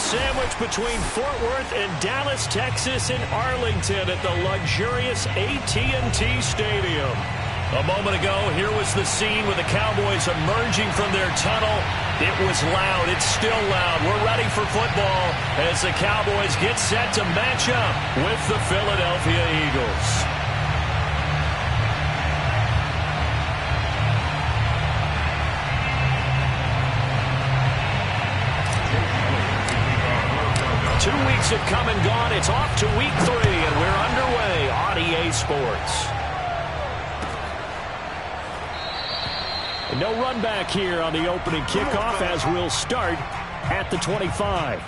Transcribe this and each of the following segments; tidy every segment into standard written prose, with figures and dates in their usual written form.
sandwich between Fort Worth and Dallas, Texas, and Arlington at the luxurious AT&T Stadium. A moment ago, here was the scene with the Cowboys emerging from their tunnel. It was loud. It's still loud. We're ready for football as the Cowboys get set to match up with the Philadelphia Eagles. Two weeks have come and gone. It's off to week 3, and we're underway on EA Sports. No run back here on the opening kickoff as we'll start at the 25.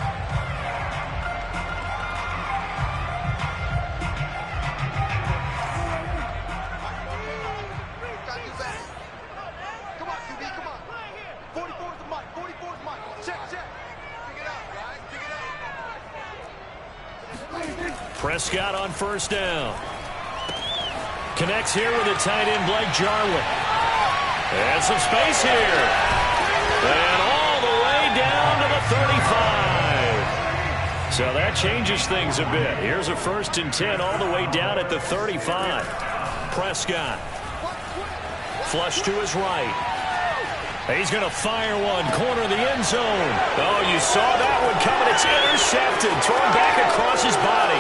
Come on, QB, come on. 44's the mic, 44's the mic. Check. Pick it up, guys, pick it up. Prescott on first down. Connects here with the tight end, Blake Jarwin. And some space here. And all the way down to the 35. So that changes things a bit. Here's a 1st and 10 all the way down at the 35. Prescott. Flush to his right. He's going to fire one. Corner of the end zone. Oh, you saw that one coming. It's intercepted. Thrown back across his body.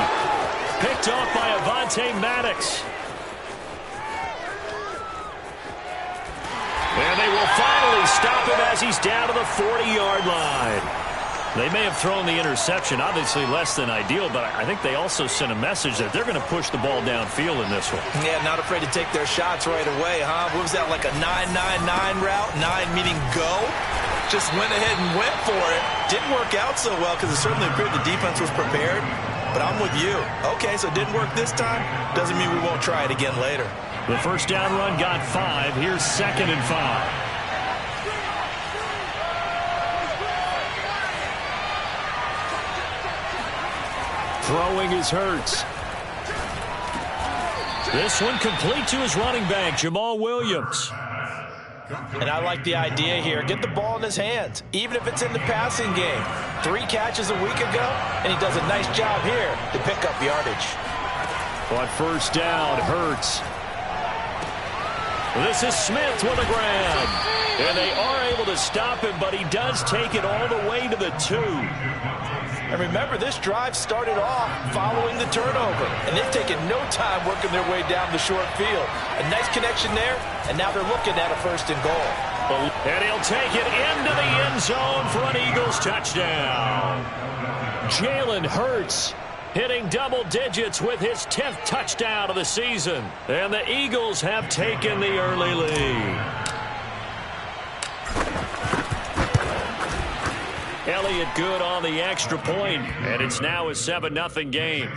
Picked off by Avonte Maddox. And they will finally stop him as he's down to the 40-yard line. They may have thrown the interception, obviously less than ideal, but I think they also sent a message that they're going to push the ball downfield in this one. Yeah, not afraid to take their shots right away, huh? What was that, like a 9-9-9 route? 9 meaning go? Just went ahead and went for it. Didn't work out so well because it certainly appeared the defense was prepared. But I'm with you. Okay, so it didn't work this time. Doesn't mean we won't try it again later. The first down run got 5. Here's 2nd and 5. Throwing is Hurts. This one complete to his running back, Jamal Williams. And I like the idea here. Get the ball in his hands, even if it's in the passing game. 3 catches a week ago, and he does a nice job here to pick up yardage. On first down, Hurts. This is Smith with a grab. And they are able to stop him, but he does take it all the way to the 2. And remember, this drive started off following the turnover. And they've taken no time working their way down the short field. A nice connection there, and now they're looking at a 1st and goal. And he'll take it into the end zone for an Eagles touchdown. Jalen Hurts hitting double digits with his 10th touchdown of the season. And the Eagles have taken the early lead. Elliott good on the extra point, and it's now a 7-0 game.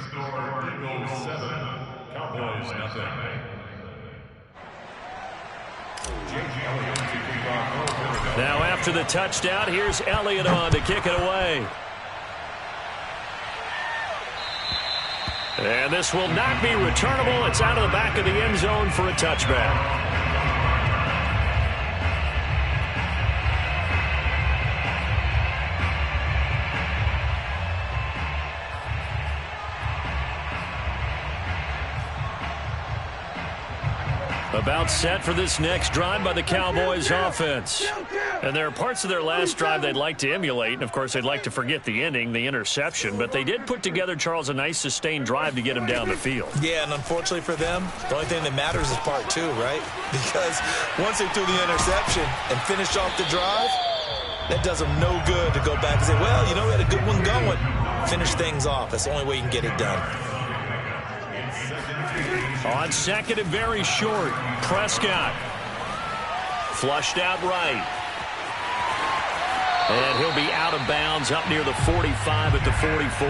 Cowboys nothing. Now after the touchdown, here's Elliott on to kick it away. And this will not be returnable. It's out of the back of the end zone for a touchback. About set for this next drive by the Cowboys offense. And there are parts of their last drive they'd like to emulate. And, of course, they'd like to forget the ending, the interception. But they did put together, Charles, a nice sustained drive to get him down the field. Yeah, and unfortunately for them, the only thing that matters is part 2, right? Because once they threw the interception and finished off the drive, that does them no good to go back and say, well, you know, we had a good one going. Finish things off. That's the only way you can get it done. On 2nd and very short, Prescott. Flushed out right. And he'll be out of bounds up near the 45 at the 44.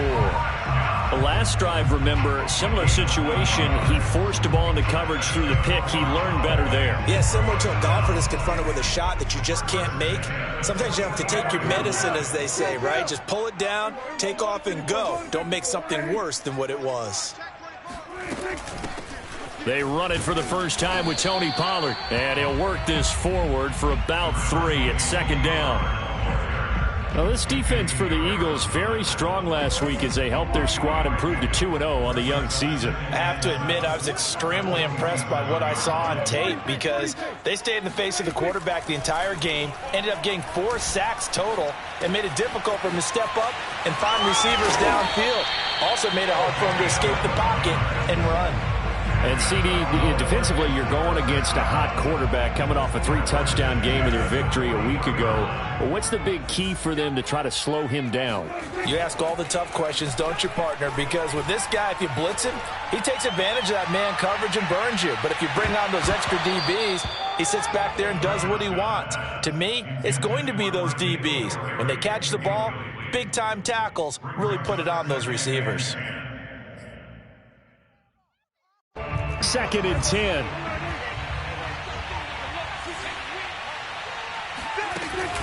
The last drive, remember, similar situation. He forced the ball into coverage through the pick. He learned better there. Yeah, similar to a golfer that's confronted with a shot that you just can't make. Sometimes you have to take your medicine, as they say, right? Just pull it down, take off, and go. Don't make something worse than what it was. They run it for the first time with Tony Pollard. And he'll work this forward for about 3 at 2nd down. Well, this defense for the Eagles very strong last week as they helped their squad improve to 2-0 on the young season. I have to admit I was extremely impressed by what I saw on tape because they stayed in the face of the quarterback the entire game, ended up getting 4 sacks total, and made it difficult for him to step up and find receivers downfield. Also made it hard for him to escape the pocket and run. And CD, defensively, you're going against a hot quarterback coming off a 3-touchdown game in their victory a week ago. Well, what's the big key for them to try to slow him down? You ask all the tough questions, don't you, partner? Because with this guy, if you blitz him, he takes advantage of that man coverage and burns you. But if you bring on those extra DBs, he sits back there and does what he wants. To me, it's going to be those DBs. When they catch the ball, big-time tackles really put it on those receivers. 2nd and 10.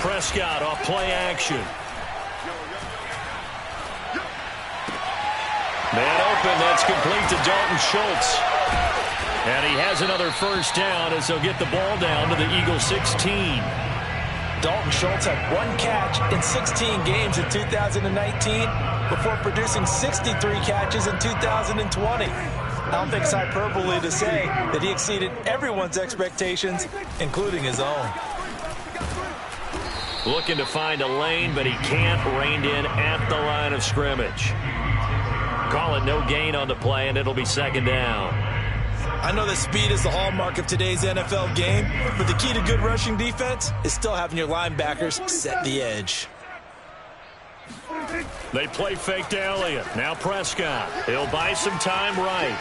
Prescott off play action. Man open, that's complete to Dalton Schultz. And he has another first down as they'll get the ball down to the Eagles 16. Dalton Schultz had 1 catch in 16 games in 2019 before producing 63 catches in 2020. I don't think it's hyperbole to say that he exceeded everyone's expectations, including his own. Looking to find a lane, but he can't. Reined in at the line of scrimmage. Call it no gain on the play, and it'll be 2nd down. I know that speed is the hallmark of today's NFL game, but the key to good rushing defense is still having your linebackers set the edge. They play fake to Elliott. Now Prescott. He'll buy some time right.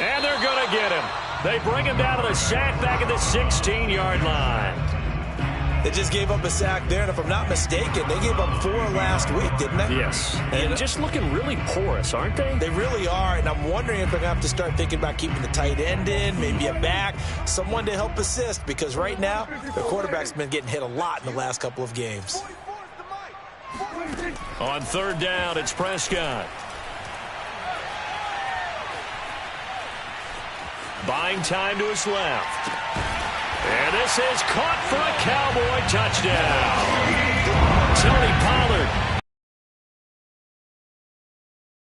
And they're going to get him. They bring him down to the sack back at the 16-yard line. They just gave up a sack there, and if I'm not mistaken, they gave up 4 last week, didn't they? Yes. And just looking really porous, aren't they? They really are, and I'm wondering if they're going to have to start thinking about keeping the tight end in, maybe a back, someone to help assist, because right now, the quarterback's been getting hit a lot in the last couple of games. On 3rd down, it's Prescott. Buying time to his left. And this is caught for a Cowboy touchdown. Tony Pollard.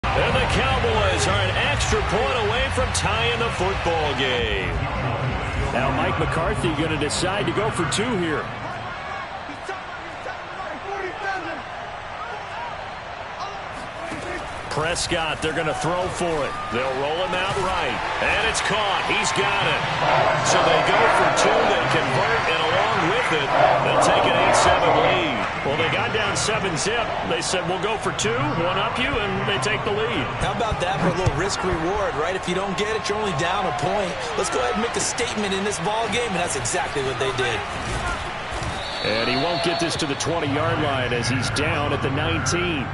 And the Cowboys are an extra point away from tying the football game. Now Mike McCarthy going to decide to go for 2 here. Prescott, they're going to throw for it. They'll roll him out right. And it's caught. He's got it. So they go for 2. They convert, and along with it, they'll take an 8-7 lead. Well, they got down 7-zip. They said, we'll go for 2, 1-up you, and they take the lead. How about that for a little risk-reward, right? If you don't get it, you're only down a point. Let's go ahead and make a statement in this ball game, and that's exactly what they did. And he won't get this to the 20-yard line as he's down at the 19.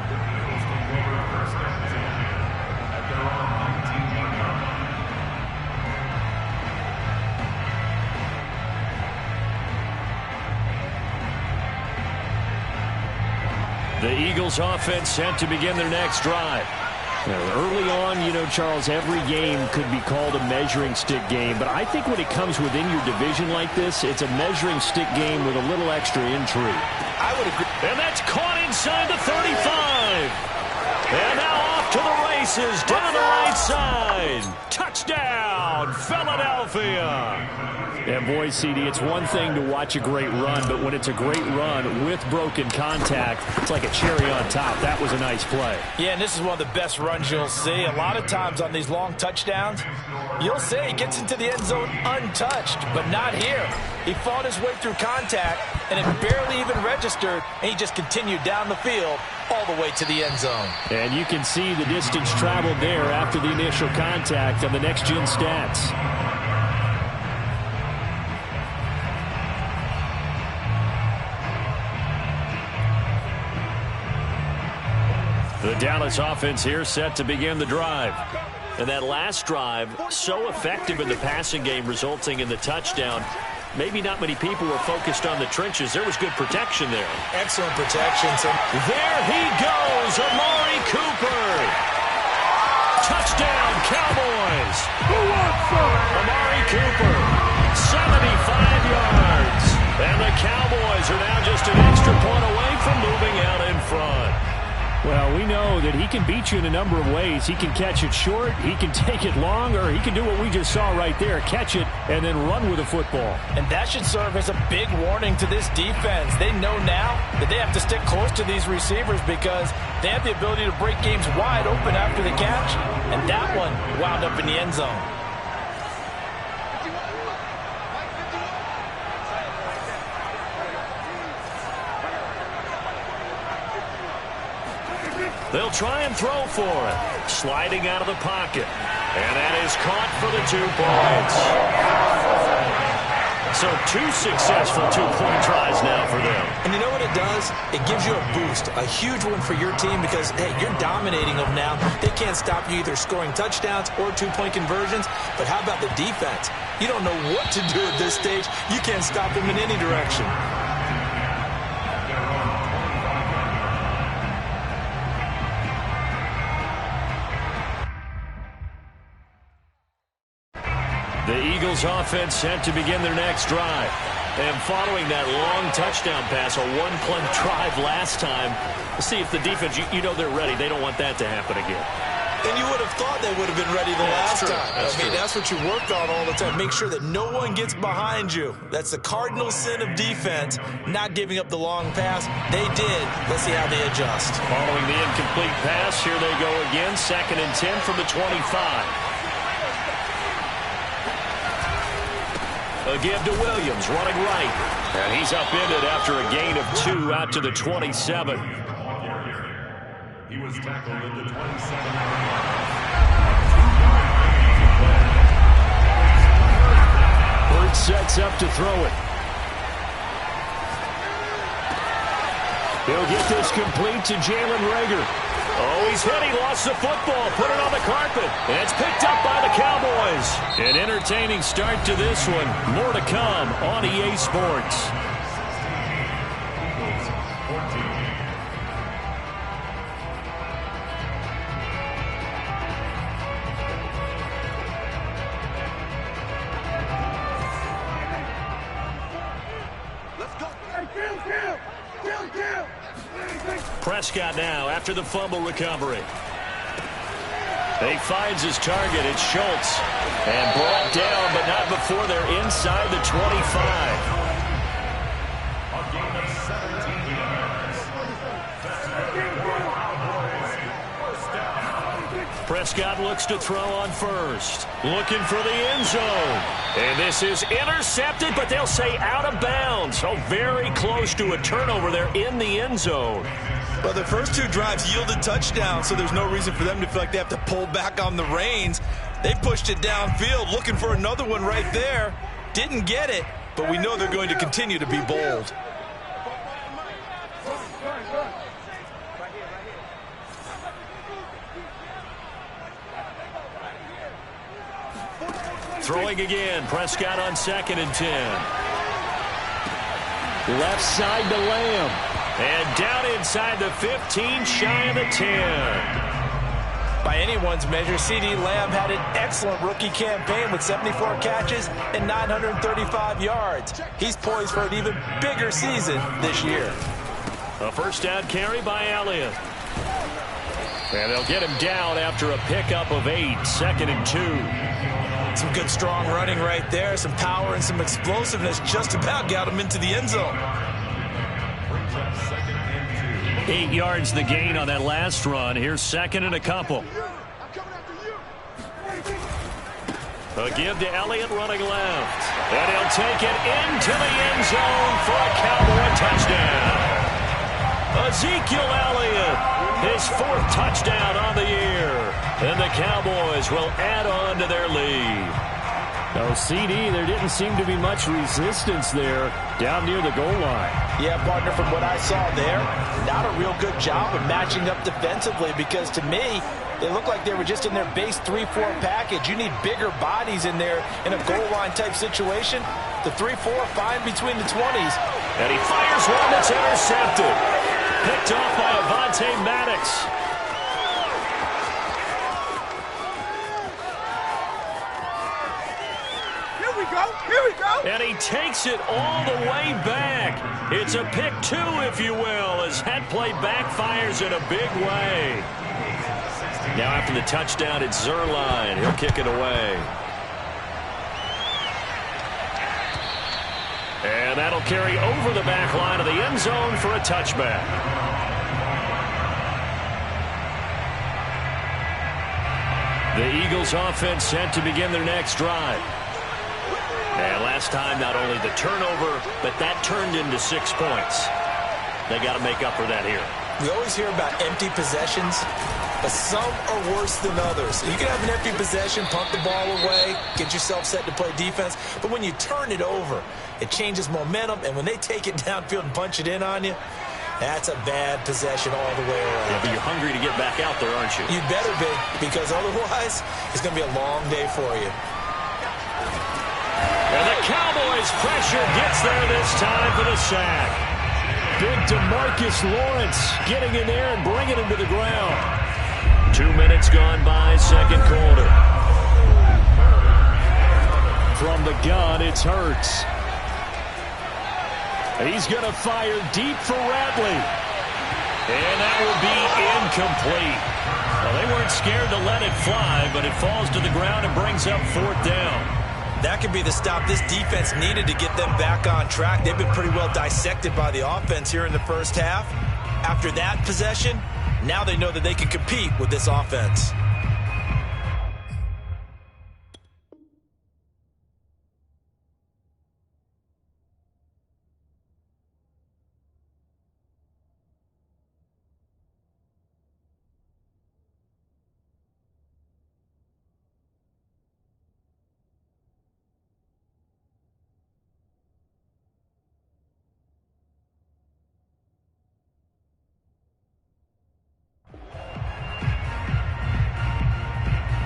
The Eagles offense set to begin their next drive. Now, early on, you know, Charles, every game could be called a measuring stick game, but I think when it comes within your division like this, it's a measuring stick game with a little extra intrigue. I would agree. And that's caught inside the 35. And now off to the races, down the right side. Touchdown, Philadelphia. And boy, CD, it's one thing to watch a great run, but when it's a great run with broken contact, it's like a cherry on top. That was a nice play. Yeah, and this is one of the best runs you'll see. A lot of times on these long touchdowns, you'll say he gets into the end zone untouched, but not here. He fought his way through contact, and it barely even registered, and he just continued down the field all the way to the end zone. And you can see the distance traveled there after the initial contact on the next-gen stats. The Dallas offense here set to begin the drive. And that last drive, so effective in the passing game, resulting in the touchdown. Maybe not many people were focused on the trenches. There was good protection there. Excellent protection. There he goes, Amari Cooper. Touchdown, Cowboys. Amari Cooper, 75 yards. And the Cowboys Well, we know that he can beat you in a number of ways. He can catch it short, he can take it long, or he can do what we just saw right there, catch it and then run with the football. And that should serve as a big warning to this defense. They know now that they have to stick close to these receivers because they have the ability to break games wide open after the catch. And that one wound up in the end zone. They'll try and throw for it. Sliding out of the pocket. And that is caught for the 2 points. So 2 successful two-point tries now for them. And you know what it does? It gives you a boost, a huge one for your team because, hey, you're dominating them now. They can't stop you either scoring touchdowns or two-point conversions. But how about the defense? You don't know what to do at this stage. You can't stop them in any direction. The Eagles offense set to begin their next drive. And following that long touchdown pass, a one-play drive last time, let's see if the defense, you know they're ready. They don't want that to happen again. And you would have thought they would have been ready the last time. That's what you worked on all the time. Make sure that no one gets behind you. That's the cardinal sin of defense, not giving up the long pass. They did. Let's see how they adjust. Following the incomplete pass, here they go again. 2nd and 10 from the 25. A give to Williams, running right. And he's upended after a gain of 2 out to the 27. He was tackled at the 27. Burt sets up to throw it. He'll get this complete to Jalen Reagor. Oh, he's hit. He lost the football. Put it on the carpet. And it's picked up by the Cowboys. An entertaining start to this one. More to come on EA Sports. Prescott now after the fumble recovery. He finds his target. It's Schultz. And brought down, but not before they're inside the 25. A gain of 17 yards. First down. Prescott looks to throw on first. Looking for the end zone. And this is intercepted, but they'll say out of bounds. So very close to a turnover there in the end zone. Well, the first 2 drives yielded touchdowns, so there's no reason for them to feel like they have to pull back on the reins. They pushed it downfield, looking for another one right there. Didn't get it, but we know they're going to continue to be bold. Throwing again. Prescott on 2nd and 10. Left side to Lamb. And down inside the 15, shy of the 10. By anyone's measure, C.D. Lamb had an excellent rookie campaign with 74 catches and 935 yards. He's poised for an even bigger season this year. A first down carry by Elliott. And they'll get him down after a pickup of 8, 2nd and 2. Some good, strong running right there. Some power and some explosiveness just about got him into the end zone. 8 yards the gain on that last run. Here's 2nd and a couple. A give to Elliott running left. And he'll take it into the end zone for a Cowboy touchdown. Ezekiel Elliott, his 4th touchdown on the year. And the Cowboys will add on to their lead. No, CD, there didn't seem to be much resistance there down near the goal line. Yeah, partner, from what I saw there, not a real good job of matching up defensively because to me, they look like they were just in their base 3-4 package. You need bigger bodies in there in a goal line type situation. The 3-4 fine between the 20s. And he fires one that's intercepted. Picked off by Avonte Maddox. And he takes it all the way back. It's a pick two, if you will, as that play backfires in a big way. Now after the touchdown, it's Zuerlein. He'll kick it away. And that'll carry over the back line of the end zone for a touchback. The Eagles offense set to begin their next drive. And last time, not only the turnover, but that turned into 6 points. They got to make up for that here. We always hear about empty possessions, but some are worse than others. You can have an empty possession, pump the ball away, get yourself set to play defense, but when you turn it over, it changes momentum, and when they take it downfield and punch it in on you, that's a bad possession all the way around. Yeah, but you're hungry to get back out there, aren't you? You'd better be, because otherwise, it's going to be a long day for you. And the Cowboys pressure gets there this time for the sack. Big DeMarcus Lawrence getting in there and bringing him to the ground. 2 minutes gone by, second quarter. From the gun, it's Hurts. He's going to fire deep for Radley. And that will be incomplete. Well, they weren't scared to let it fly, but it falls to the ground and brings up fourth down. That could be the stop this defense needed to get them back on track. They've been pretty well dissected by the offense here in the first half. After that possession, now they know that they can compete with this offense.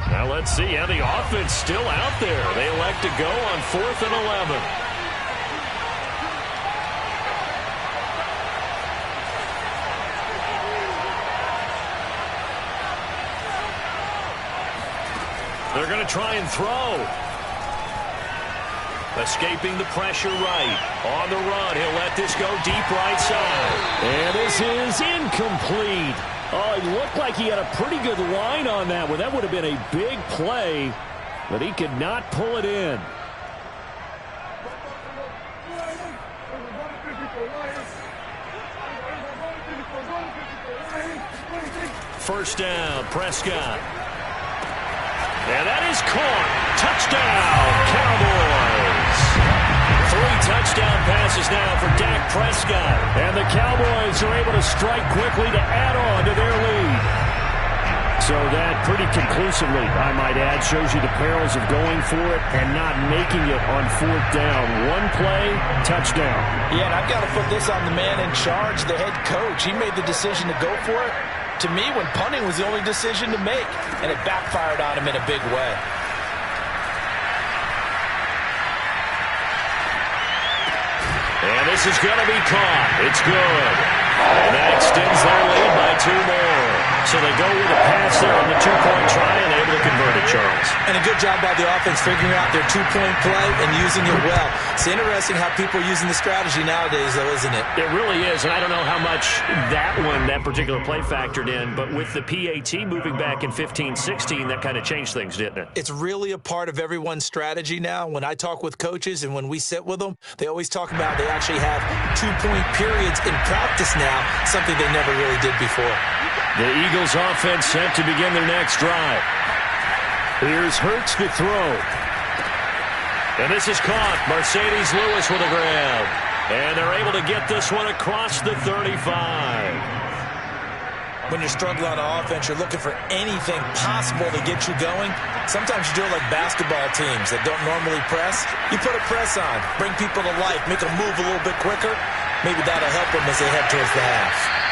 Now let's see how the offense still out there. They elect to go on 4th and 11. They're going to try and throw. Escaping the pressure right. On the run, he'll let this go deep right side. And this is incomplete. Oh, it looked like he had a pretty good line on that one. That would have been a big play, but he could not pull it in. First down, Prescott. And that is caught. Touchdown, Cowboys. 3 touchdown passes now for Dak Prescott. And the Cowboys are able to strike quickly to add on to their lead. So that pretty conclusively, I might add, shows you the perils of going for it and not making it on 4th down. One play, touchdown. Yeah, and I've got to put this on the man in charge, the head coach. He made the decision to go for it. To me, when punting was the only decision to make, and it backfired on him in a big way. And this is going to be caught. It's good. And that extends their lead by 2 more. So they go with a pass there on the 2-point try and able to convert it, Charles. And a good job by the offense figuring out their 2-point play and using it well. It's interesting how people are using the strategy nowadays, though, isn't it? It really is, and I don't know how much that particular play factored in, but with the PAT moving back in 15-16, that kind of changed things, didn't it? It's really a part of everyone's strategy now. When I talk with coaches and when we sit with them, they always talk about they actually have 2-point periods in practice now, something they never really did before. The Eagles offense set to begin their next drive. Here's Hurts to throw. And this is caught. Mercedes Lewis with a grab. And they're able to get this one across the 35. When you're struggling on offense, you're looking for anything possible to get you going. Sometimes you do it like basketball teams that don't normally press. You put a press on, bring people to life, make them move a little bit quicker. Maybe that'll help them as they head towards the half.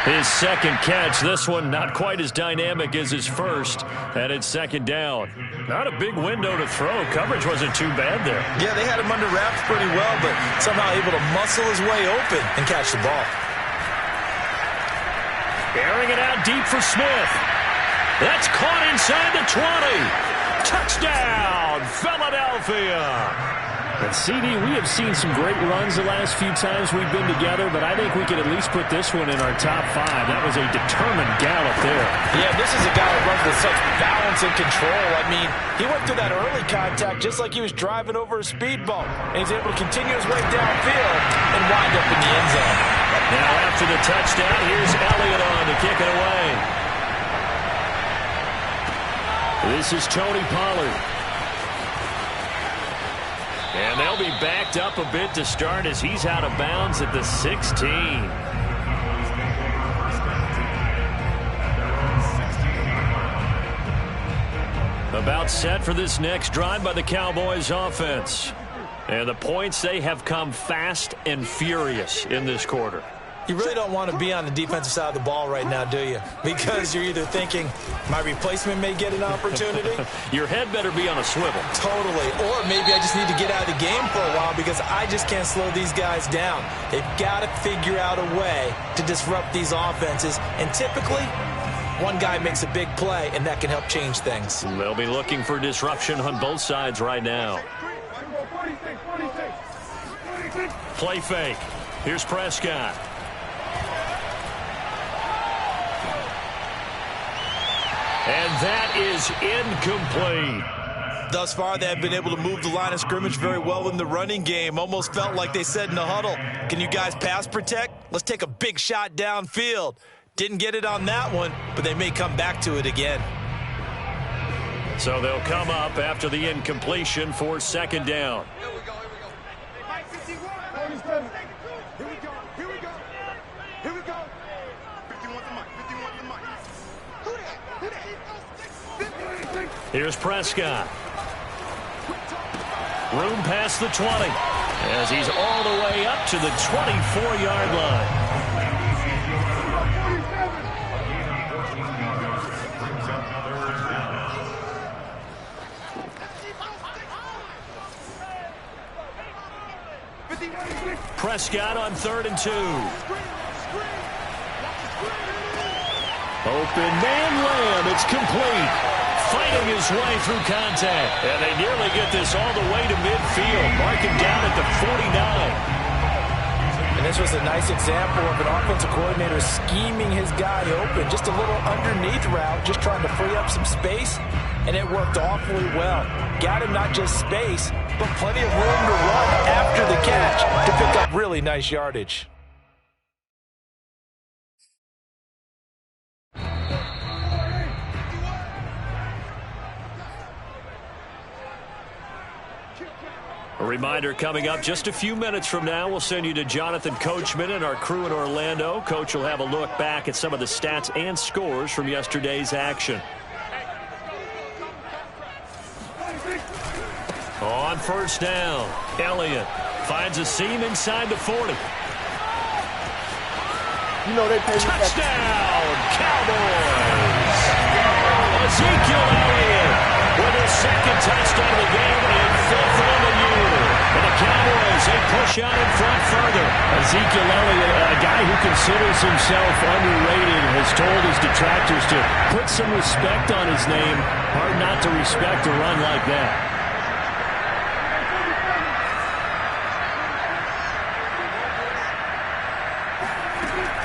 His second catch, this one not quite as dynamic as his first, and it's second down. Not a big window to throw. Coverage wasn't too bad there. Yeah, they had him under wraps pretty well, but somehow able to muscle his way open and catch the ball. Airing it out deep for Smith. That's caught inside the 20. Touchdown, Philadelphia. And CD, we have seen some great runs the last few times we've been together, but I think we could at least put this one in our top 5. That was a determined gallop there. Yeah, this is a guy who runs with such balance and control. I mean, he went through that early contact just like he was driving over a speed bump, and he's able to continue his way downfield and wind up in the end zone. Now after the touchdown, here's Elliott on to kick it away. This is Tony Pollard. And they'll be backed up a bit to start as he's out of bounds at the 16. About set for this next drive by the Cowboys offense. And the points, they have come fast and furious in this quarter. You really don't want to be on the defensive side of the ball right now, do you? Because you're either thinking, my replacement may get an opportunity. Your head better be on a swivel. Totally. Or maybe I just need to get out of the game for a while because I just can't slow these guys down. They've got to figure out a way to disrupt these offenses. And typically, one guy makes a big play, and that can help change things. They'll be looking for disruption on both sides right now. Play fake. Here's Prescott. And that is incomplete. Thus far, they have been able to move the line of scrimmage very well in the running game. Almost felt like they said in the huddle, can you guys pass protect? Let's take a big shot downfield. Didn't get it on that one, but they may come back to it again. So they'll come up after the incompletion for second down. Here we go. Here we go. 51 to Mike. Here's Prescott. Room past the 20 as he's all the way up to the 24-yard line. Prescott on 3rd and 2. Open man Lamb. It's complete. Fighting his way through contact. And they nearly get this all the way to midfield. Marking down at the 49. And this was a nice example of an offensive coordinator scheming his guy open. Just a little underneath route, just trying to free up some space. And it worked awfully well. Got him not just space, but plenty of room to run after the catch to pick up really nice yardage. A reminder coming up just a few minutes from now, we'll send you to Jonathan Coachman and our crew in Orlando. Coach will have a look back at some of the stats and scores from yesterday's action. On first down, Elliott finds a seam inside the 40. You know they pay me. Touchdown, Cowboys! Ezekiel Elliott with his second touchdown of the game and 5th on the year. And the Cowboys, they push out in front further. Ezekiel Elliott, a guy who considers himself underrated, has told his detractors to put some respect on his name. Hard not to respect a run like that.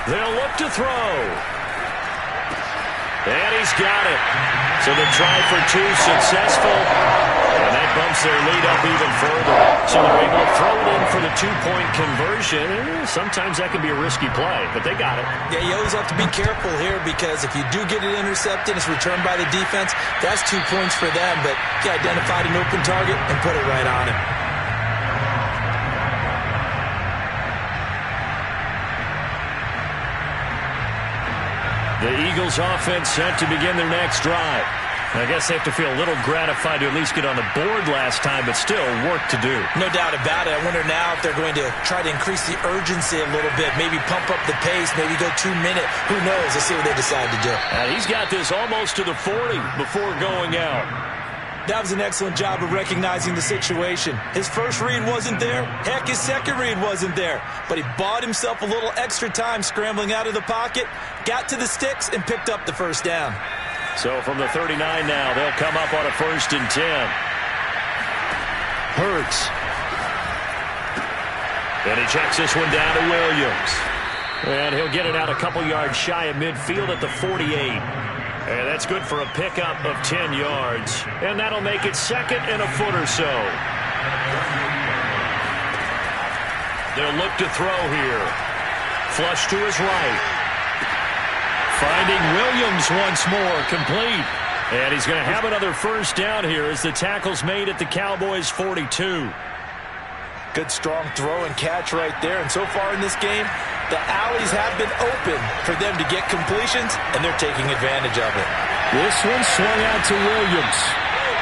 They'll look to throw. And he's got it. So the try for 2 successful. And that bumps their lead up even further. So they're able to throw it in for the 2-point conversion. Sometimes that can be a risky play, but they got it. Yeah, you always have to be careful here because if you do get it intercepted, it's returned by the defense. That's 2 points for them, but he identified an open target and put it right on him. The Eagles offense set to begin their next drive. I guess they have to feel a little gratified to at least get on the board last time, but still work to do. No doubt about it. I wonder now if they're going to try to increase the urgency a little bit, maybe pump up the pace, maybe go 2-minute. Who knows? Let's see what they decide to do. And he's got this almost to the 40 before going out. That was an excellent job of recognizing the situation. His first read wasn't there. Heck, his second read wasn't there. But he bought himself a little extra time scrambling out of the pocket, got to the sticks, and picked up the first down. So from the 39 now, they'll come up on a 1st and 10. Hurts And he checks this one down to Williams. And he'll get it out a couple yards shy of midfield at the 48. And that's good for a pickup of 10 yards. And that'll make it second and a foot or so. They'll look to throw here. Flush to his right. Finding Williams once more, complete. And he's going to have another first down here as the tackle's made at the Cowboys' 42. Good strong throw and catch right there. And so far in this game, the alleys have been open for them to get completions, and they're taking advantage of it. This one swung out to Williams.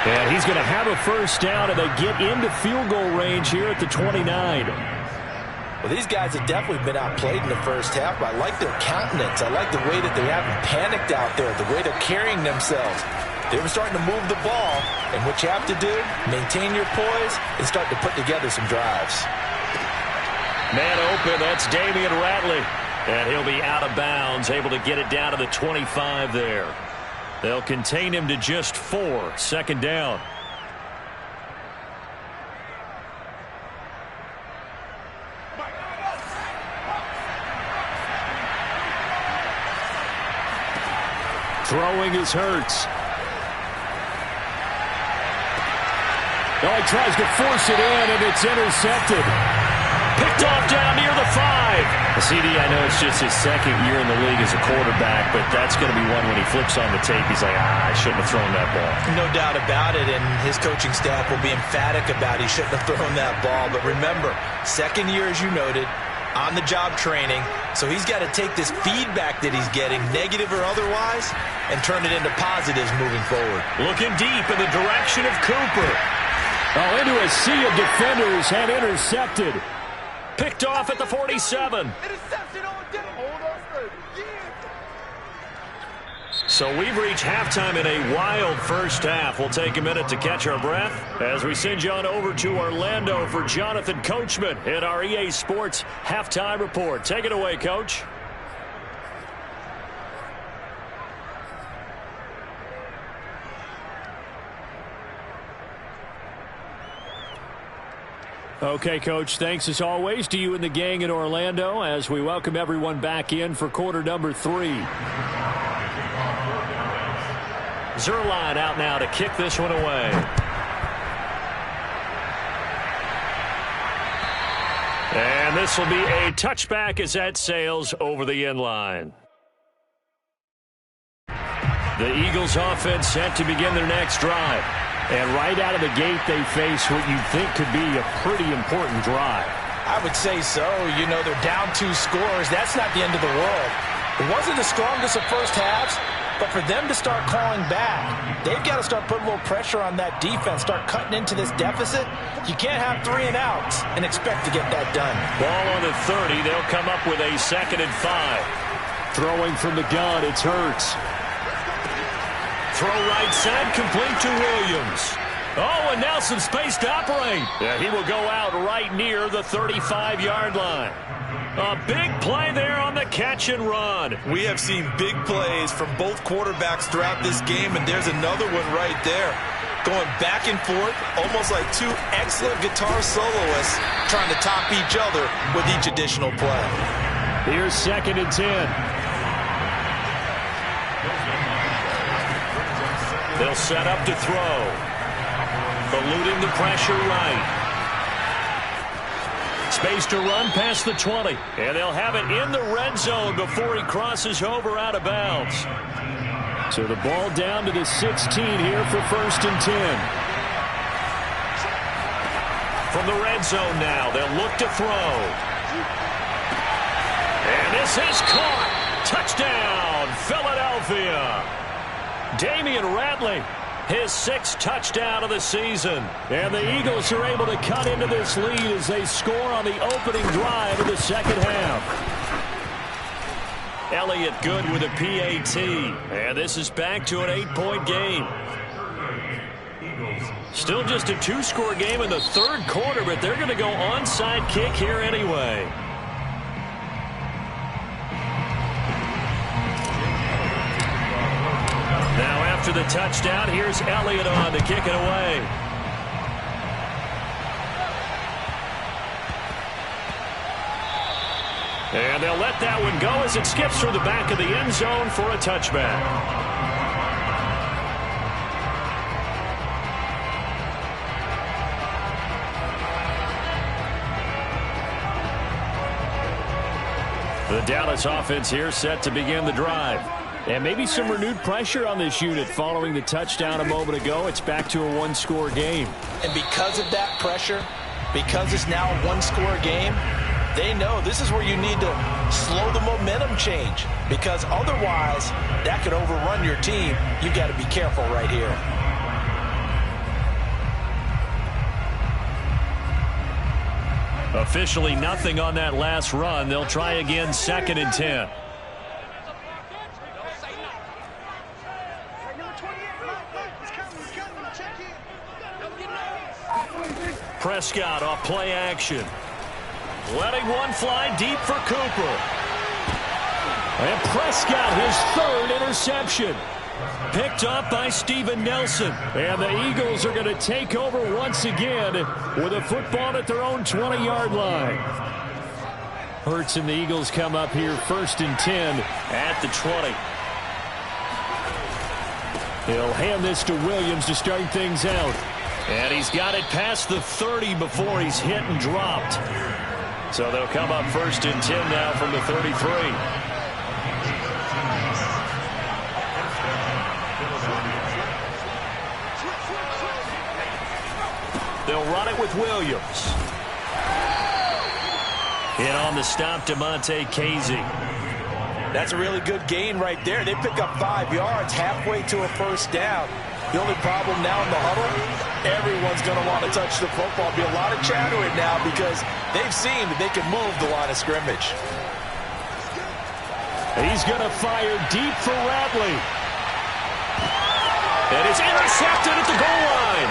And he's going to have a first down, and they get into field goal range here at the 29. Well, these guys have definitely been outplayed in the first half, but I like their countenance. I like the way that they haven't panicked out there, the way they're carrying themselves. They were starting to move the ball, and what you have to do, maintain your poise and start to put together some drives. Man open, that's Damian Ratley. And he'll be out of bounds, able to get it down to the 25 there. They'll contain him to just 4, second down. Throwing is Hurts. Oh, he tries to force it in, and it's intercepted. Picked off down near the 5. CD, I know it's just his second year in the league as a quarterback, but that's going to be one when he flips on the tape. He's like, I shouldn't have thrown that ball. No doubt about it, and his coaching staff will be emphatic about he shouldn't have thrown that ball. But remember, second year, as you noted, on-the-job training, so he's got to take this feedback that he's getting, negative or otherwise, and turn it into positives moving forward. Looking deep in the direction of Cooper. Oh, into a sea of defenders and intercepted. Picked off at the 47. Interception on deck. Hold on straight. So we've reached halftime in a wild first half. We'll take a minute to catch our breath as we send you on over to Orlando for Jonathan Coachman in our EA Sports Halftime Report. Take it away, Coach. Okay, Coach, thanks as always to you and the gang in Orlando as we welcome everyone back in for quarter number 3. Zuerlein out now to kick this one away. And this will be a touchback as that sails over the end line. The Eagles offense set to begin their next drive. And right out of the gate, they face what you think could be a pretty important drive. I would say so. You know, they're down 2 scores. That's not the end of the world. It wasn't the strongest of first halves, but for them to start clawing back, they've got to start putting a little pressure on that defense, start cutting into this deficit. You can't have 3 and outs and expect to get that done. Ball on the 30. They'll come up with a 2nd and 5. Throwing from the gun, it's Hurts. Throw right side, complete to Williams. Oh, and now some space to operate. Yeah, he will go out right near the 35-yard line. A big play there on the catch and run. We have seen big plays from both quarterbacks throughout this game, and there's another one right there. Going back and forth, almost like 2 excellent guitar soloists trying to top each other with each additional play. Here's 2nd and 10. They'll set up to throw. Eluding the pressure right. Space to run past the 20. And they'll have it in the red zone before he crosses over out of bounds. So the ball down to the 16 here for 1st and 10. From the red zone now, they'll look to throw. And this is caught. Touchdown, Philadelphia. Damian Ratley, his 6th touchdown of the season. And the Eagles are able to cut into this lead as they score on the opening drive of the second half. Elliott good with a PAT. And this is back to an 8-point game. Still just a 2-score game in the 3rd quarter, but they're going to go onside kick here anyway. Now after the touchdown, here's Elliott on to kick it away. And they'll let that one go as it skips through the back of the end zone for a touchback. The Dallas offense here set to begin the drive. And maybe some renewed pressure on this unit following the touchdown a moment ago. It's back to a one-score game. And because of that pressure, because it's now a one-score game, they know this is where you need to slow the momentum change, because otherwise that could overrun your team. You've got to be careful right here. Officially nothing on that last run. They'll try again, 2nd and 10. Prescott off play action. Letting one fly deep for Cooper. And Prescott, his 3rd interception. Picked up by Steven Nelson. And the Eagles are going to take over once again with a football at their own 20-yard line. Hurts and the Eagles come up here 1st and 10 at the 20. He'll hand this to Williams to start things out. And he's got it past the 30 before he's hit and dropped. So they'll come up 1st and 10 now from the 33. They'll run it with Williams. In on the stop, DeMonte Casey. That's a really good gain right there. They pick up 5 yards halfway to a 1st down. The only problem now in the huddle, everyone's going to want to touch the football. Be a lot of chattering now because they've seen that they can move the line of scrimmage. He's going to fire deep for Ratley. And it's intercepted at the goal line.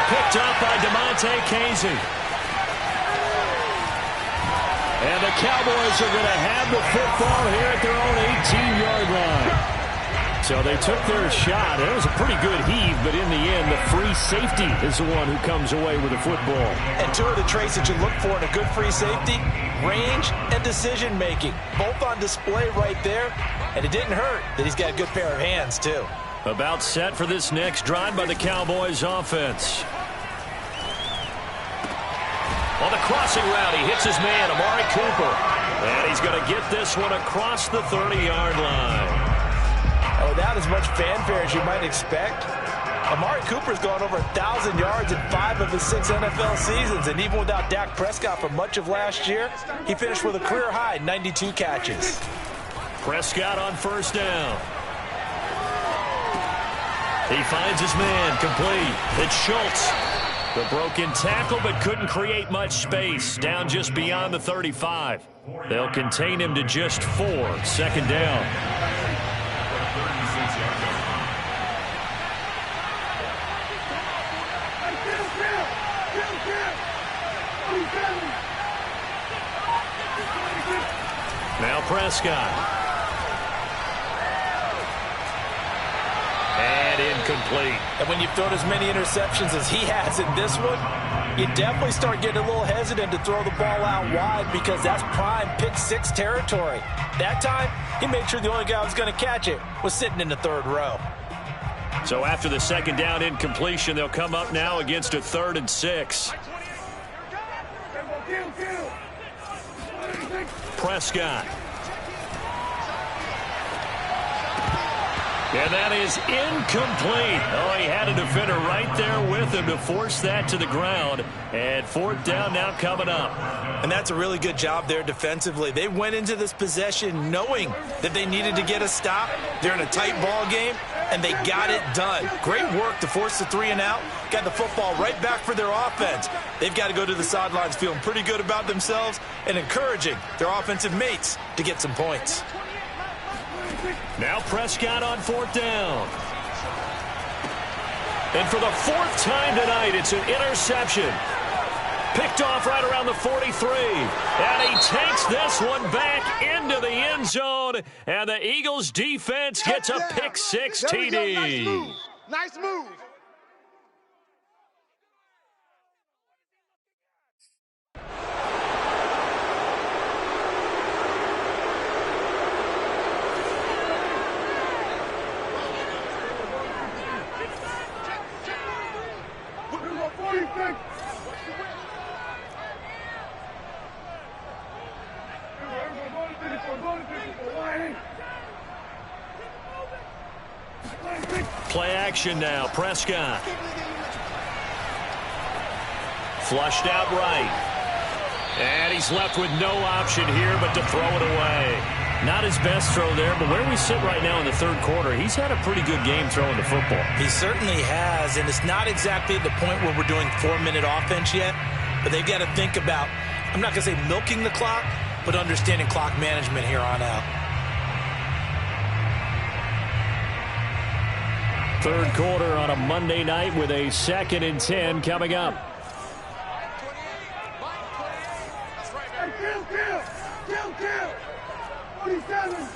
Picked up by DeMonte Casey. And the Cowboys are going to have the football here at their own 18-yard line. So they took their shot. It was a pretty good heave, but in the end, the free safety is the one who comes away with the football. And 2 of the traits that you look for in a good free safety, range and decision-making. Both on display right there, and it didn't hurt that he's got a good pair of hands, too. About set for this next drive by the Cowboys offense. On the crossing route, he hits his man, Amari Cooper. And he's going to get this one across the 30-yard line. And without as much fanfare as you might expect, Amari Cooper's gone over 1,000 yards in 5 of his 6 NFL seasons. And even without Dak Prescott for much of last year, he finished with a career-high 92 catches. Prescott on 1st down. He finds his man, complete. It's Schultz. The broken tackle, but couldn't create much space. Down just beyond the 35. They'll contain him to just 4. 2nd down. Now Prescott. And incomplete. And when you've thrown as many interceptions as he has in this one, you definitely start getting a little hesitant to throw the ball out wide because that's prime pick 6 territory. That time, he made sure the only guy who was going to catch it was sitting in the 3rd row. So after the 2nd down incompletion, they'll come up now against a 3rd and 6. Prescott. And that is incomplete. Oh, he had a defender right there with him to force that to the ground. And 4th down now coming up. And that's a really good job there defensively. They went into this possession knowing that they needed to get a stop. They're in a tight ball game, and they got it done. Great work to force the 3 and out. Got the football right back for their offense. They've got to go to the sidelines feeling pretty good about themselves and encouraging their offensive mates to get some points. Now Prescott on 4th down. And for the 4th time tonight, it's an interception. Picked off right around the 43. And he takes this one back into the end zone. And the Eagles defense gets a pick 6 TD. Nice move. Nice move. Play action now. Prescott. Flushed out right. And he's left with no option here but to throw it away. Not his best throw there, but where we sit right now in the third quarter, he's had a pretty good game throwing the football. He certainly has, and it's not exactly at the point where we're doing 4-minute offense yet, but they've got to think about, I'm not going to say milking the clock, but understanding clock management here on out. Third quarter on a Monday night with a 2nd and 10 coming up. Kill. 47.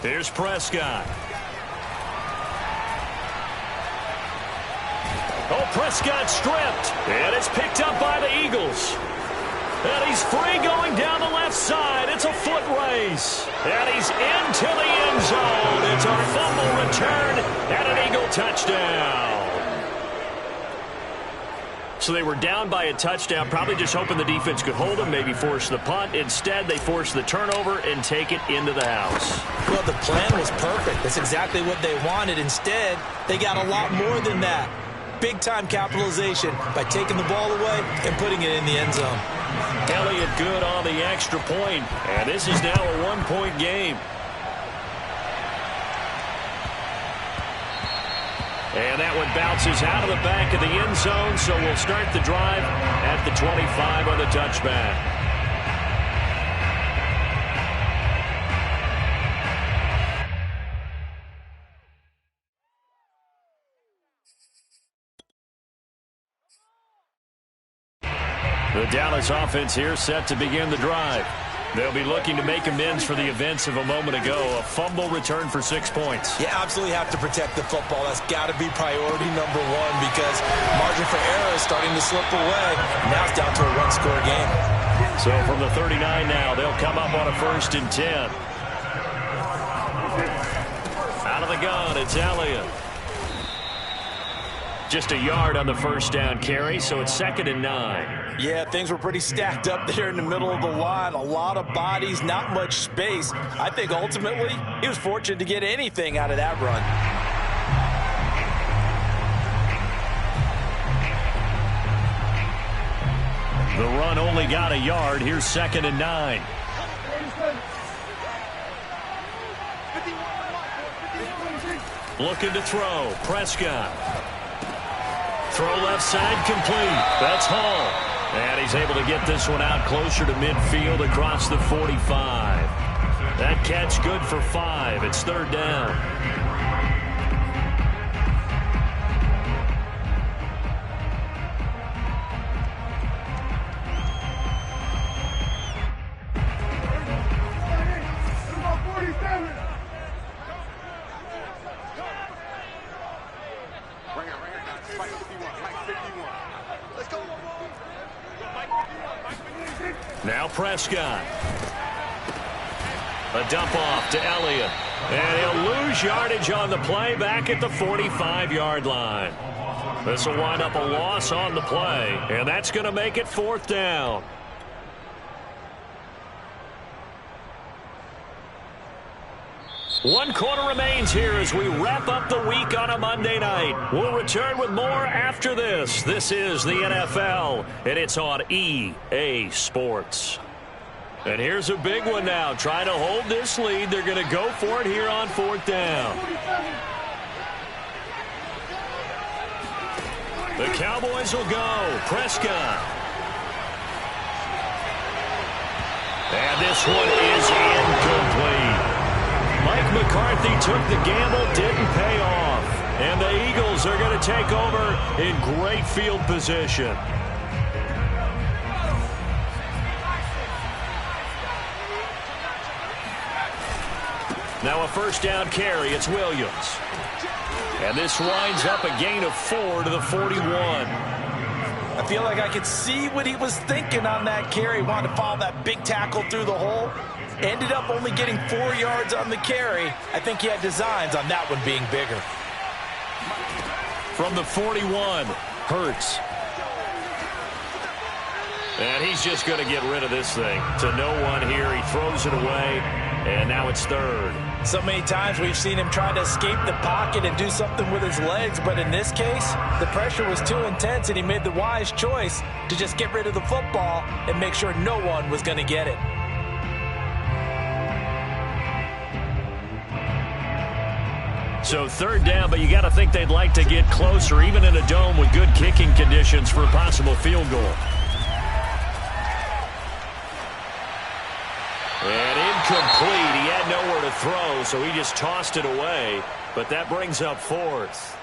Here's Prescott. Oh, Prescott stripped. And it's picked up by the Eagles. And he's free going down the left side. It's a foot race. And he's into the end zone. It's a fumble return and an Eagle touchdown. So they were down by a touchdown, probably just hoping the defense could hold them, maybe force the punt. Instead, they force the turnover and take it into the house. Well, the plan was perfect. That's exactly what they wanted. Instead, they got a lot more than that. Big-time capitalization by taking the ball away and putting it in the end zone. Elliott good on the extra point, and this is now a one-point game. And that one bounces out of the back of the end zone, so we'll start the drive at the 25 on the touchback. The Dallas offense here set to begin the drive. They'll be looking to make amends for the events of a moment ago. A fumble return for 6 points. You absolutely have to protect the football. That's got to be priority number one because margin for error is starting to slip away. Now it's down to a one-score game. So from the 39 now, they'll come up on a 1st and 10. Out of the gun, it's Elliott. Just a yard on the first down carry, so it's 2nd and 9. Yeah, things were pretty stacked up there in the middle of the line. A lot of bodies, not much space. I think ultimately he was fortunate to get anything out of that run. The run only got a yard. Here's 2nd and 9. Looking to throw. Prescott. Throw left side complete. That's Hall. And he's able to get this one out closer to midfield across the 45. That catch good for 5. It's 3rd down. Now Prescott. A dump off to Elliott. And he'll lose yardage on the play back at the 45-yard line. This will wind up a loss on the play. And that's going to make it 4th down. One quarter remains here as we wrap up the week on a Monday night. We'll return with more after this. This is the NFL, and it's on EA Sports. And here's a big one now. Trying to hold this lead. They're going to go for it here on 4th down. The Cowboys will go. Prescott. And this one is incomplete. Mike McCarthy took the gamble, didn't pay off. And the Eagles are going to take over in great field position. Now a 1st down carry, it's Williams. And this winds up a gain of 4 to the 41. I feel like I could see what he was thinking on that carry. Wanted to follow that big tackle through the hole. Ended up only getting 4 yards on the carry. I think he had designs on that one being bigger. From the 41, Hurts. And he's just going to get rid of this thing. To no one here. He throws it away, and now it's third. So many times we've seen him try to escape the pocket and do something with his legs, but in this case, the pressure was too intense, and he made the wise choice to just get rid of the football and make sure no one was going to get it. So third down, but you got to think they'd like to get closer, even in a dome with good kicking conditions for a possible field goal. And incomplete. He had nowhere to throw, so he just tossed it away. But that brings up fourth.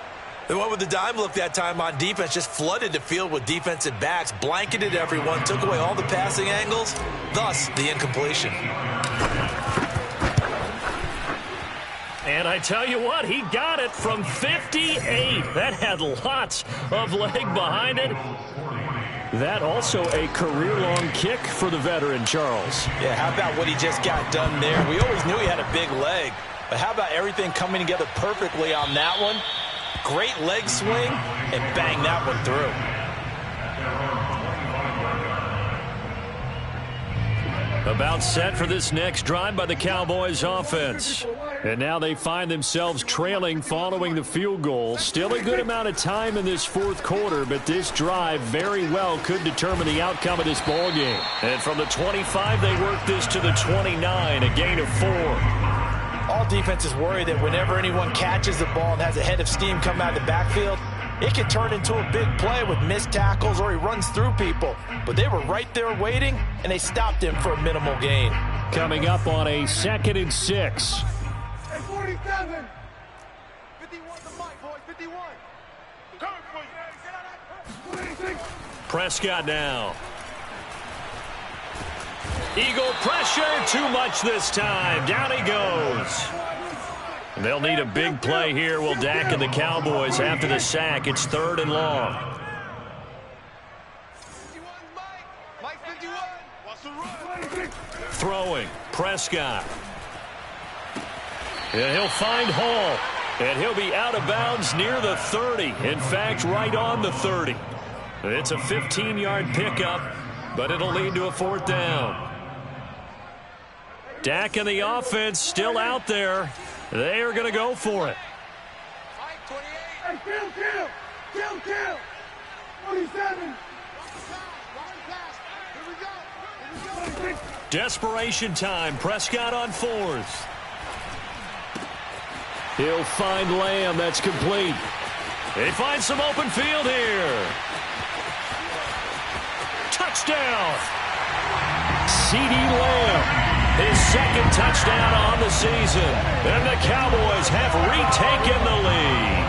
They went with the dime look that time on defense, just flooded the field with defensive backs, blanketed everyone, took away all the passing angles, thus the incompletion. And I tell you what, he got it from 58. That had lots of leg behind it. That also a career-long kick for the veteran, Charles. Yeah, how about what he just got done there? We always knew he had a big leg, but how about everything coming together perfectly on that one? Great leg swing, and bang that one through. About set for this next drive by the Cowboys offense. And now they find themselves trailing following the field goal. Still a good amount of time in this fourth quarter, but this drive very well could determine the outcome of this ball game. And from the 25, they work this to the 29, a gain of 4. All defenses worry that whenever anyone catches the ball and has a head of steam come out of the backfield, it can turn into a big play with missed tackles or he runs through people. But they were right there waiting, and they stopped him for a minimal gain. Coming up on a 2nd and 6. Hey, 47. 51 the mic, boys. 51. Prescott now. Eagle pressure, too much this time. Down he goes. They'll need a big play here, will Dak and the Cowboys after the sack. It's 3rd and long. 51 Mike. Mike 51. Wants to run. Throwing, Prescott. And he'll find Hall. And he'll be out of bounds near the 30. In fact, right on the 30. It's a 15-yard pickup, but it'll lead to a 4th down. Dak and the offense still out there. They are going to go for it. Mike 28. Hey, kill. 47. Here we go. Desperation time. Prescott on 4th. He'll find Lamb. That's complete. They find some open field here. Touchdown. CeeDee Lamb. His 2nd touchdown on the season. And the Cowboys have retaken the lead.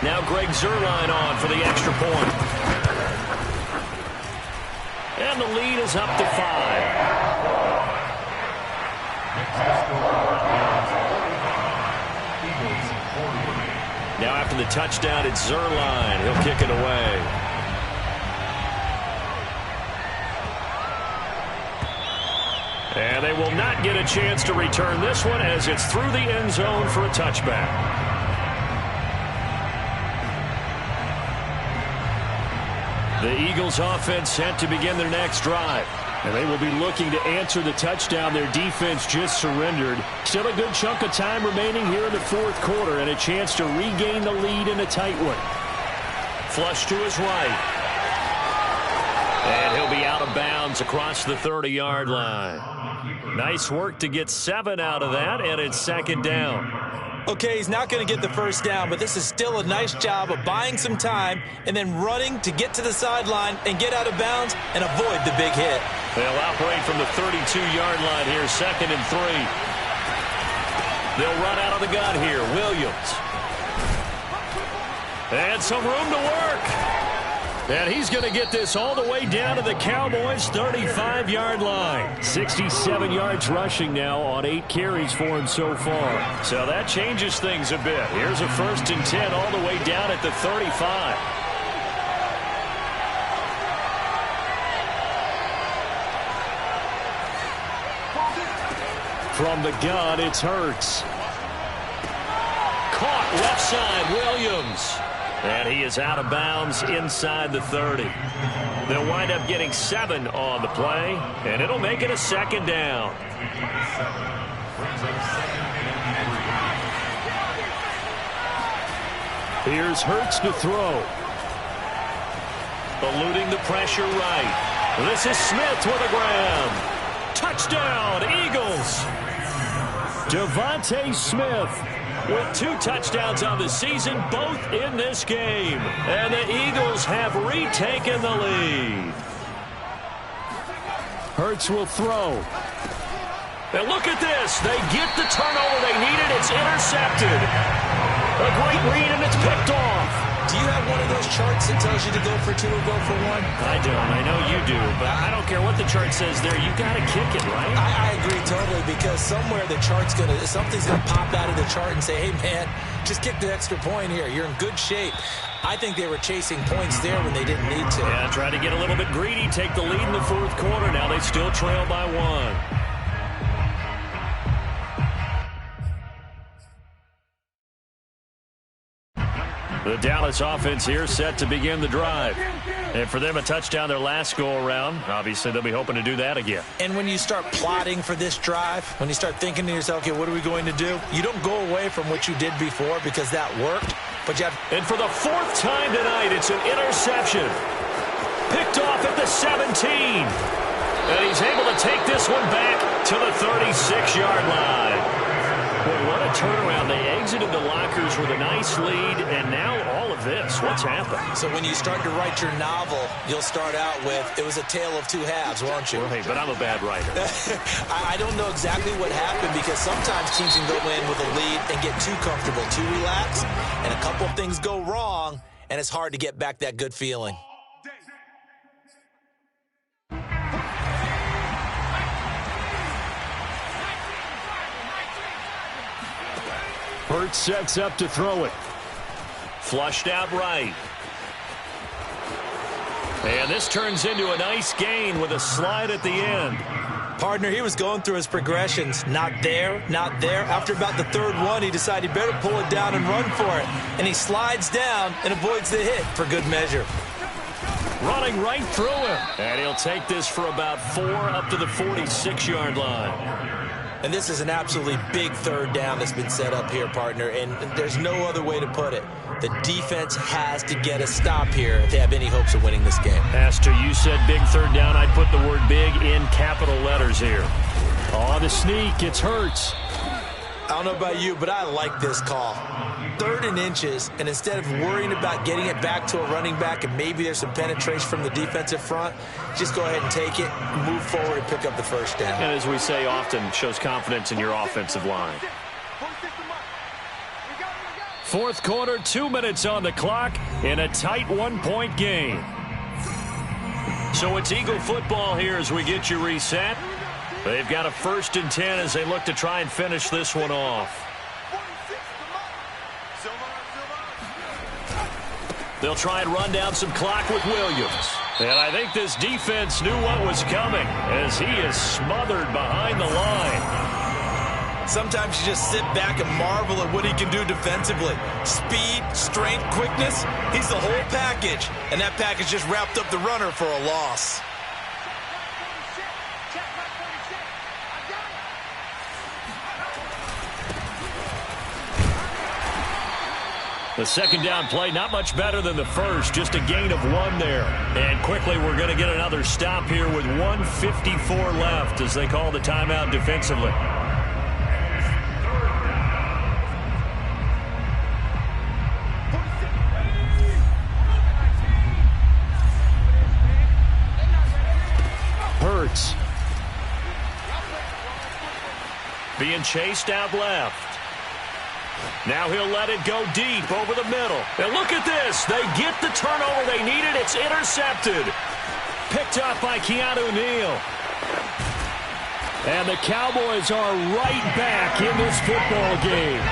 Now Greg Zuerlein on for the extra point. And the lead is up to 5. Now after the touchdown, it's Zuerlein. He'll kick it away. And they will not get a chance to return this one as it's through the end zone for a touchback. The Eagles offense set to begin their next drive. And they will be looking to answer the touchdown their defense just surrendered. Still a good chunk of time remaining here in the fourth quarter and a chance to regain the lead in a tight one. Flush to his right. And he'll be out of bounds across the 30-yard line. Nice work to get 7 out of that, and it's 2nd down. Okay, he's not going to get the first down, but this is still a nice job of buying some time and then running to get to the sideline and get out of bounds and avoid the big hit. They'll operate from the 32-yard line here, 2nd and 3. They'll run out of the gun here. Williams. And some room to work. And he's going to get this all the way down to the Cowboys' 35-yard line. 67 yards rushing now on 8 carries for him so far. So that changes things a bit. Here's a 1st and 10 all the way down at the 35. From the gun, it's Hurts. Caught left side, Williams. And he is out of bounds inside the 30. They'll wind up getting 7 on the play, and it'll make it a second down. Here's Hurts to throw. Eluding the pressure right. This is Smith with a grab. Touchdown, Eagles. Devontae Smith with 2 touchdowns on the season, both in this game. And the Eagles have retaken the lead. Hurts will throw. And look at this. They get the turnover they needed. It's intercepted. A great read, and it's picked off. Do you have one of those charts that tells you to go for 2 or go for 1? I don't. I know you do, but I don't care what the chart says there. You got to kick it, right? I agree totally, because somewhere the chart's something's gonna pop out of the chart and say, hey man, just kick the extra point here. You're in good shape. I think they were chasing points there when they didn't need to. Yeah, try to get a little bit greedy, take the lead in the 4th quarter. Now they still trail by 1. The Dallas offense here set to begin the drive. And for them, a touchdown their last go-around. Obviously, they'll be hoping to do that again. And when you start plotting for this drive, when you start thinking to yourself, okay, what are we going to do? You don't go away from what you did before because that worked. But you have. And for the 4th time tonight, it's an interception. Picked off at the 17. And he's able to take this one back to the 36-yard line. Boy, what a turnaround. They exited the lockers with a nice lead, and now all of this. What's happened? So when you start to write your novel, you'll start out with, it was a tale of 2 halves, won't you? Right, but I'm a bad writer. I don't know exactly what happened, because sometimes teams can go in with a lead and get too comfortable, too relaxed, and a couple of things go wrong, and it's hard to get back that good feeling. Hurts sets up to throw it. Flushed out right. And this turns into a nice gain with a slide at the end. Partner, he was going through his progressions. Not there, not there. After about the 3rd one, he decided he better pull it down and run for it. And he slides down and avoids the hit for good measure. Running right through him. And he'll take this for about 4 up to the 46-yard line. And this is an absolutely big 3rd down that's been set up here, partner, and there's no other way to put it. The defense has to get a stop here if they have any hopes of winning this game. Pastor, you said big 3rd down. I'd put the word big in capital letters here. On the sneak, it's Hurts. I don't know about you, but I like this call. 3rd and inches, and instead of worrying about getting it back to a running back and maybe there's some penetration from the defensive front, just go ahead and take it, move forward, and pick up the 1st down. And as we say often, shows confidence in your offensive line. 4th quarter, 2 minutes on the clock in a tight 1-point game. So it's Eagle football here as we get you reset. They've got a 1st and 10 as they look to try and finish this one off. They'll try and run down some clock with Williams. And I think this defense knew what was coming as he is smothered behind the line. Sometimes you just sit back and marvel at what he can do defensively. Speed, strength, quickness, he's the whole package. And that package just wrapped up the runner for a loss. The 2nd down play, not much better than the 1st, just a gain of 1 there. And quickly, we're going to get another stop here with 1:54 left as they call the timeout defensively. Hurts. Being chased out left. Now he'll let it go deep over the middle. And look at this. They get the turnover they needed. It's intercepted. Picked up by Keanu Neal. And the Cowboys are right back in this football game.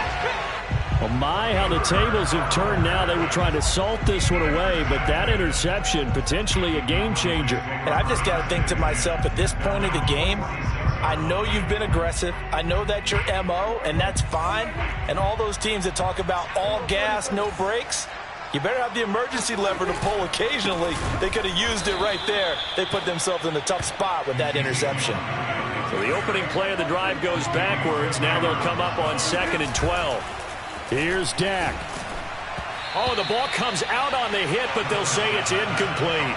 Oh my, how the tables have turned now. They were trying to salt this one away, but that interception, potentially a game changer. And I've just got to think to myself, at this point of the game, I know you've been aggressive. I know that's your MO, and that's fine. And all those teams that talk about all gas, no brakes, You better have the emergency lever to pull occasionally. They could have used it right there. They put themselves in a tough spot with that interception. So the opening play of the drive goes backwards. Now they'll come up on 2nd and 12. Here's Dak. Oh, the ball comes out on the hit, but they'll say it's incomplete.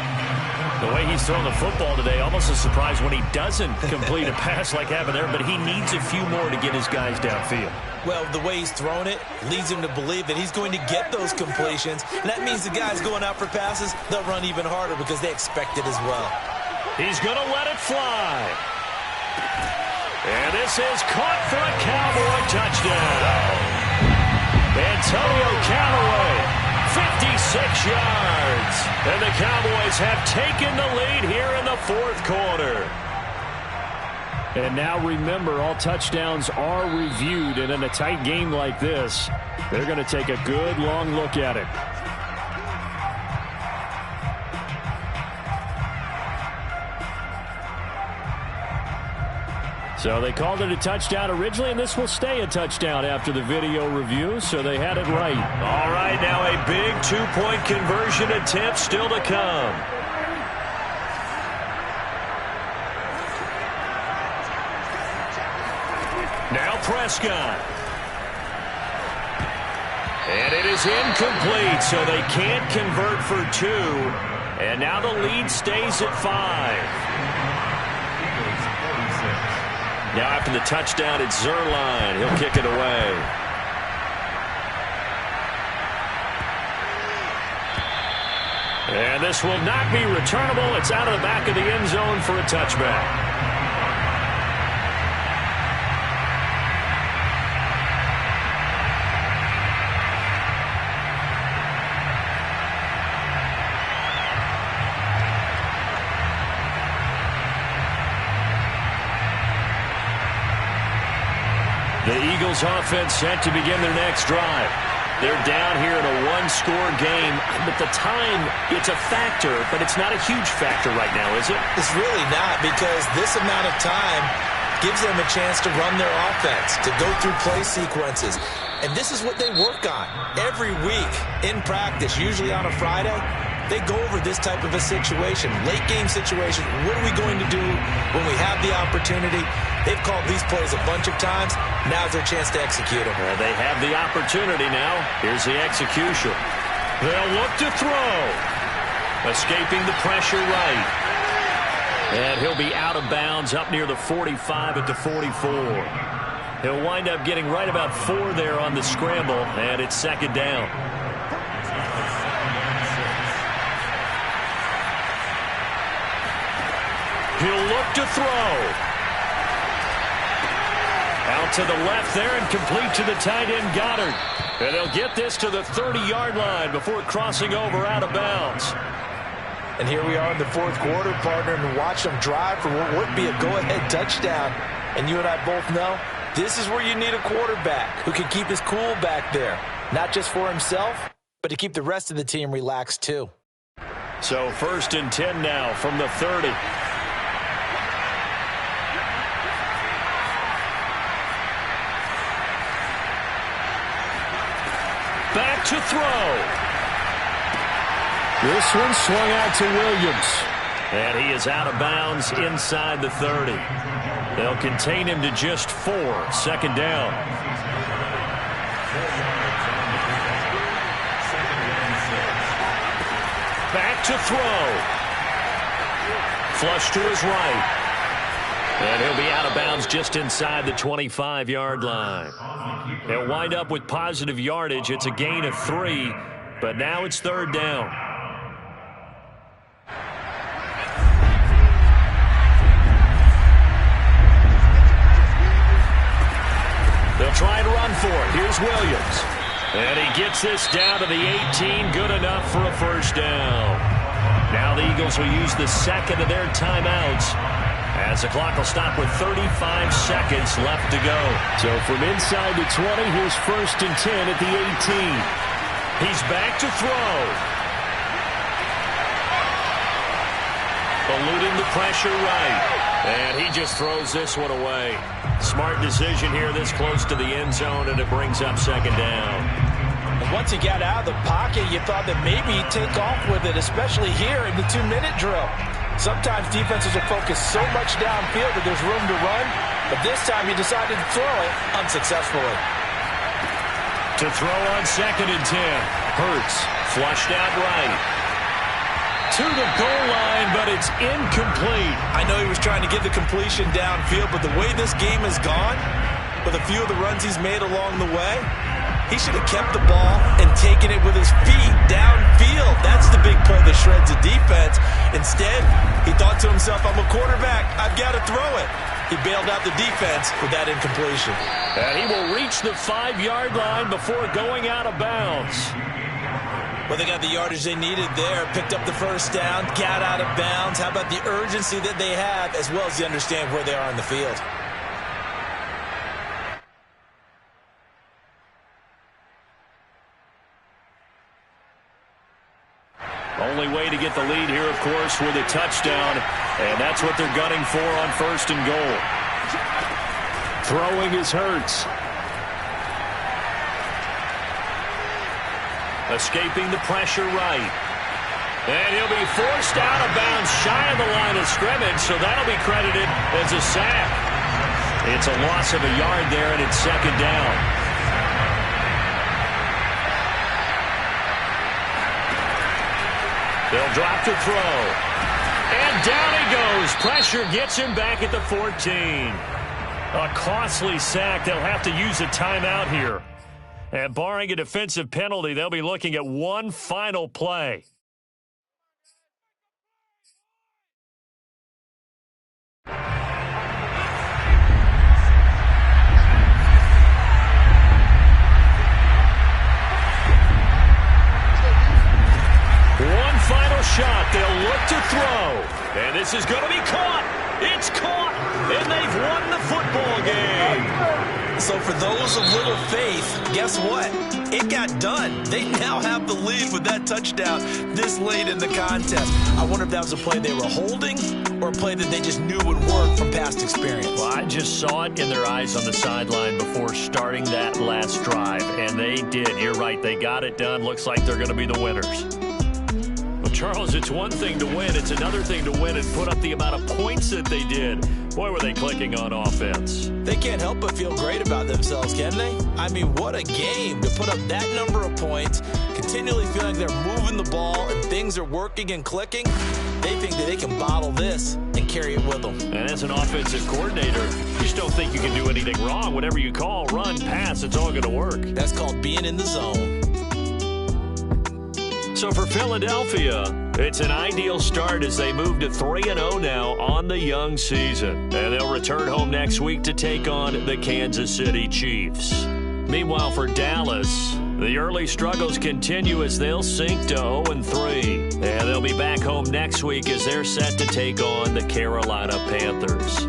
The way he's throwing the football today, almost a surprise when he doesn't complete a pass like happened there, but he needs a few more to get his guys downfield. Well, the way he's thrown it leads him to believe that he's going to get those completions. And that means the guys going out for passes, they'll run even harder because they expect it as well. He's going to let it fly. And this is caught for a Cowboy touchdown. Antonio Callaway, 56 yards. And the Cowboys have taken the lead here in the 4th quarter. And now remember, all touchdowns are reviewed, and in a tight game like this, they're going to take a good long look at it. So they called it a touchdown originally, and this will stay a touchdown after the video review, so they had it right. All right, now a big 2-point conversion attempt still to come. Now Prescott. And it is incomplete, so they can't convert for 2. And now the lead stays at 5. Now after the touchdown, it's Zerline. He'll kick it away. And this will not be returnable. It's out of the back of the end zone for a touchback. The Eagles offense set to begin their next drive. They're down here in a one-score game, but the time, it's a factor, but it's not a huge factor right now, is it? It's really not, because this amount of time gives them a chance to run their offense, to go through play sequences. And this is what they work on every week in practice, usually on a Friday. They go over this type of a situation, late-game situation. What are we going to do when we have the opportunity? They've called these plays a bunch of times. Now's their chance to execute them. They have the opportunity now. Here's the execution. They'll look to throw. Escaping the pressure right. And he'll be out of bounds up near the 45 at the 44. He'll wind up getting right about 4 there on the scramble, and it's 2nd down. He'll look to throw. Out to the left there and complete to the tight end, Goddard. And they'll get this to the 30-yard line before crossing over out of bounds. And here we are in the 4th quarter, partner, and watch them drive for what would be a go-ahead touchdown. And you and I both know this is where you need a quarterback who can keep his cool back there. Not just for himself, but to keep the rest of the team relaxed too. So 1st and 10 now from the 30. Back to throw. This one swung out to Williams. And he is out of bounds inside the 30. They'll contain him to just 4. 2nd down. Back to throw. Flush to his right. And he'll be out of bounds just inside the 25-yard line. He'll wind up with positive yardage. It's a gain of 3, but now it's 3rd down. They'll try and run for it. Here's Williams. And he gets this down to the 18. Good enough for a 1st down. Now the Eagles will use the 2nd of their timeouts, as the clock will stop with 35 seconds left to go. So from inside the 20, here's 1st and 10 at the 18. He's back to throw. Eluding the pressure right. And he just throws this one away. Smart decision here this close to the end zone, and it brings up 2nd down. Once he got out of the pocket, you thought that maybe he'd take off with it, especially here in the 2-minute drill. Sometimes defenses will focus so much downfield that there's room to run, but this time he decided to throw it unsuccessfully. To throw on 2nd and 10. Hurts flushed out right. To the goal line, but it's incomplete. I know he was trying to get the completion downfield, but the way this game has gone, with a few of the runs he's made along the way, he should have kept the ball and taken it with his feet downfield. That's the big play that shreds the defense. Instead, he thought to himself, I'm a quarterback, I've got to throw it. He bailed out the defense with that incompletion. And he will reach the 5-yard line before going out of bounds. Well, they got the yardage they needed there, picked up the first down, got out of bounds. How about the urgency that they have, as well as you understand where they are in the field? Only way to get the lead here, of course, with a touchdown, and that's what they're gunning for on 1st and goal. Throwing is Hurts. Escaping the pressure right. And he'll be forced out of bounds shy of the line of scrimmage, so that'll be credited as a sack. It's a loss of a yard there, and it's 2nd down. They'll drop to throw. And down he goes. Pressure gets him back at the 14. A costly sack. They'll have to use a timeout here. And barring a defensive penalty, they'll be looking at one final play. One final shot. They'll look to throw. And this is going to be caught. It's caught. And they've won the football game. So for those of little faith, guess what? It got done. They now have the lead with that touchdown this late in the contest. I wonder if that was a play they were holding or a play that they just knew would work from past experience. Well, I just saw it in their eyes on the sideline before starting that last drive, and they did. You're right. They got it done. Looks like they're going to be the winners. Well, Charles, it's one thing to win. It's another thing to win and put up the amount of points that they did. Boy, were they clicking on offense. They can't help but feel great about themselves, can they? I mean, what a game to put up that number of points, continually feeling like they're moving the ball and things are working and clicking. They think that they can bottle this and carry it with them. And as an offensive coordinator, you just don't think you can do anything wrong. Whatever you call, run, pass, it's all going to work. That's called being in the zone. So for Philadelphia, it's an ideal start as they move to 3-0 now on the young season. And they'll return home next week to take on the Kansas City Chiefs. Meanwhile, for Dallas, the early struggles continue as they'll sink to 0-3. And they'll be back home next week as they're set to take on the Carolina Panthers.